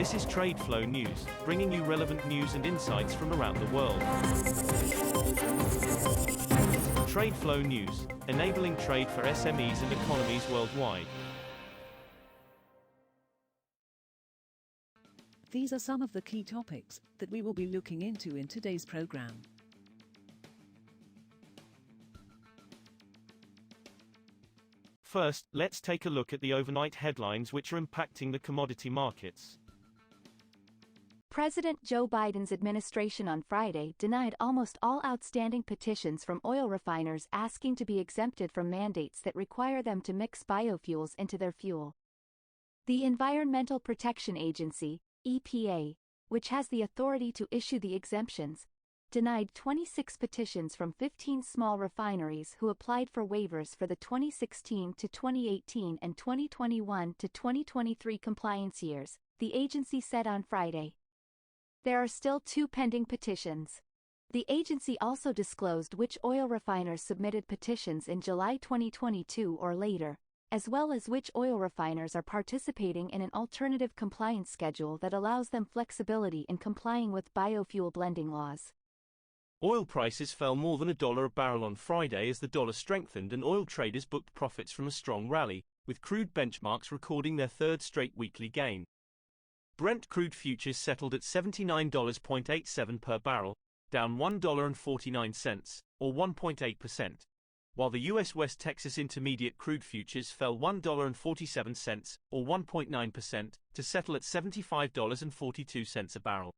This is TradeFlow News, bringing you relevant news and insights from around the world. TradeFlow News, enabling trade for SMEs and economies worldwide. These are some of the key topics that we will be looking into in today's program. First, let's take a look at the overnight headlines which are impacting the commodity markets. President Joe Biden's administration on Friday denied almost all outstanding petitions from oil refiners asking to be exempted from mandates that require them to mix biofuels into their fuel. The Environmental Protection Agency, EPA, which has the authority to issue the exemptions, denied 26 petitions from 15 small refineries who applied for waivers for the 2016 to 2018 and 2021 to 2023 compliance years, the agency said on Friday. There are still 2 pending petitions. The agency also disclosed which oil refiners submitted petitions in July 2022 or later, as well as which oil refiners are participating in an alternative compliance schedule that allows them flexibility in complying with biofuel blending laws. Oil prices fell more than $1 a barrel on Friday as the dollar strengthened and oil traders booked profits from a strong rally, with crude benchmarks recording their third straight weekly gain. Brent crude futures settled at $79.87 per barrel, down $1.49, or 1.8%, while the U.S. West Texas Intermediate crude futures fell $1.47, or 1.9%, to settle at $75.42 a barrel.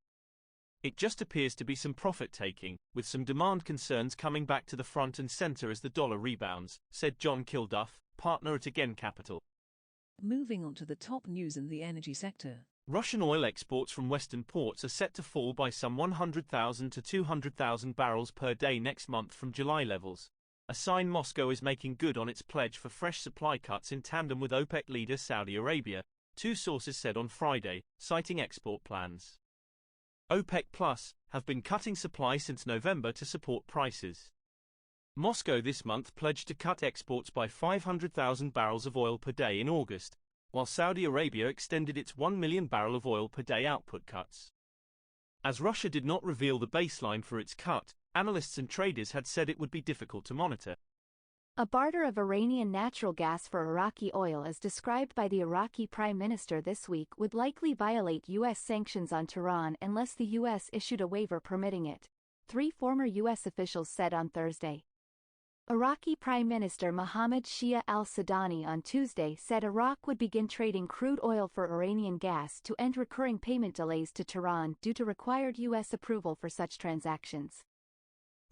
It just appears to be some profit-taking, with some demand concerns coming back to the front and center as the dollar rebounds, said John Kilduff, partner at Agri Capital. Moving on to the top news in the energy sector. Russian oil exports from Western ports are set to fall by some 100,000 to 200,000 barrels per day next month from July levels, a sign Moscow is making good on its pledge for fresh supply cuts in tandem with OPEC leader Saudi Arabia, 2 sources said on Friday, citing export plans. OPEC Plus have been cutting supply since November to support prices. Moscow this month pledged to cut exports by 500,000 barrels of oil per day in August, while Saudi Arabia extended its 1 million barrel of oil per day output cuts. As Russia did not reveal the baseline for its cut, analysts and traders had said it would be difficult to monitor. A barter of Iranian natural gas for Iraqi oil as described by the Iraqi Prime Minister this week would likely violate U.S. sanctions on Tehran unless the U.S. issued a waiver permitting it, 3 former U.S. officials said on Thursday. Iraqi Prime Minister Mohammad Shia al-Sudani on Tuesday said Iraq would begin trading crude oil for Iranian gas to end recurring payment delays to Tehran due to required U.S. approval for such transactions.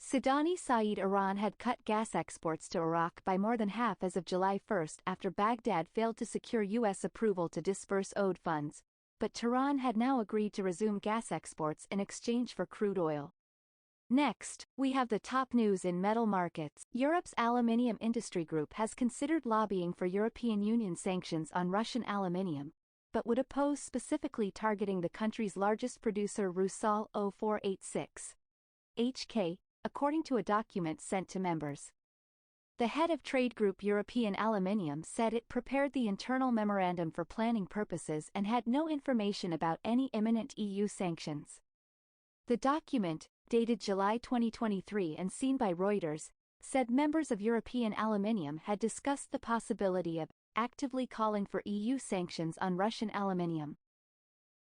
Sudani said Iran had cut gas exports to Iraq by more than half as of July 1 after Baghdad failed to secure U.S. approval to disperse owed funds, but Tehran had now agreed to resume gas exports in exchange for crude oil. Next, we have the top news in metal markets. Europe's aluminium industry group has considered lobbying for European Union sanctions on Russian aluminium, but would oppose specifically targeting the country's largest producer Rusal 0486 HK, according to a document sent to members. The head of trade group European Aluminium said it prepared the internal memorandum for planning purposes and had no information about any imminent EU sanctions. The document, dated July 2023 and seen by Reuters, said members of European Aluminium had discussed the possibility of actively calling for EU sanctions on Russian aluminium.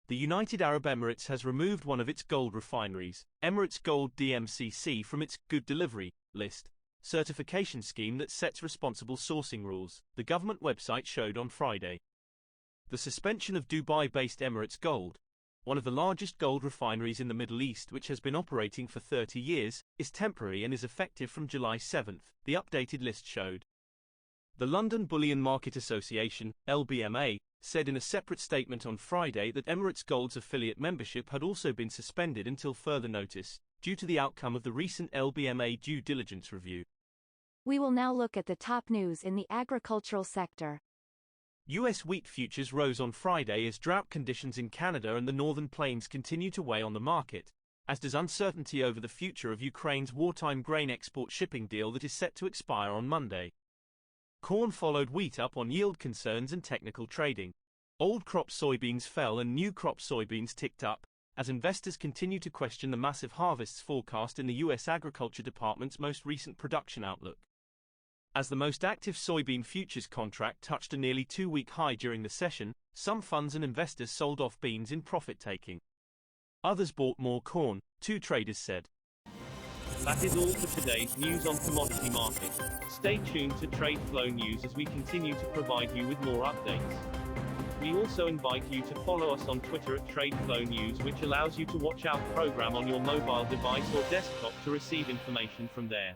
The United Arab Emirates has removed one of its gold refineries, Emirates Gold DMCC, from its Good Delivery list certification scheme that sets responsible sourcing rules, the government website showed on Friday. The suspension of Dubai-based Emirates Gold, one of the largest gold refineries in the Middle East which has been operating for 30 years, is temporary and is effective from July 7, the updated list showed. The London Bullion Market Association, LBMA, said in a separate statement on Friday that Emirates Gold's affiliate membership had also been suspended until further notice, due to the outcome of the recent LBMA due diligence review. We will now look at the top news in the agricultural sector. U.S. wheat futures rose on Friday as drought conditions in Canada and the Northern Plains continue to weigh on the market, as does uncertainty over the future of Ukraine's wartime grain export shipping deal that is set to expire on Monday. Corn followed wheat up on yield concerns and technical trading. Old crop soybeans fell and new crop soybeans ticked up, as investors continue to question the massive harvests forecast in the U.S. Agriculture Department's most recent production outlook. As the most active soybean futures contract touched a nearly 2-week high during the session, some funds and investors sold off beans in profit-taking. Others bought more corn, 2 traders said. That is all for today's news on commodity markets. Stay tuned to TradeFlow News as we continue to provide you with more updates. We also invite you to follow us on Twitter at TradeFlow News, which allows you to watch our program on your mobile device or desktop to receive information from there.